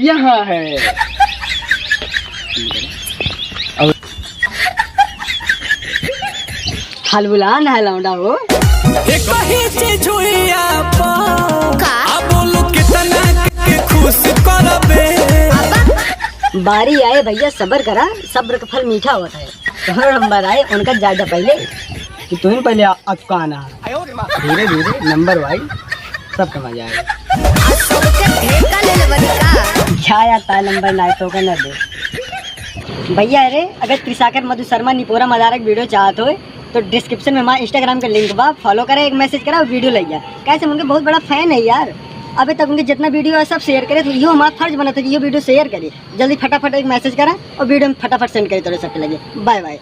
यहाँ है। हाल बुला ना लौंडा हो बारी आए भैया सब्र करा, सब्र का फल मीठा होता है। तो नंबर आए उनका ज्यादा पहले कि तुम्हें पहले आपका आना, धीरे धीरे नंबर वाइज सब समझ आएगा। क्या आता नंबर ना तो का न दे भैया। अरे अगर त्रिसाकर मधु शर्मा निपोरा मजारक वीडियो चाहते हो तो डिस्क्रिप्शन में हमारा इंस्टाग्राम का लिंक बा, फॉलो करें, एक मैसेज करा, वीडियो लग कैसे उनके बहुत बड़ा फैन है यार। अभी तक उनके जितना वीडियो है सब शेयर करे, तो ये हमारा फर्ज बना था कि ये वीडियो शेयर करिए। जल्दी फटाफट एक मैसेज करा और वीडियो में फटाफट सेंड करिए, तो सबके लगे। Bye bye.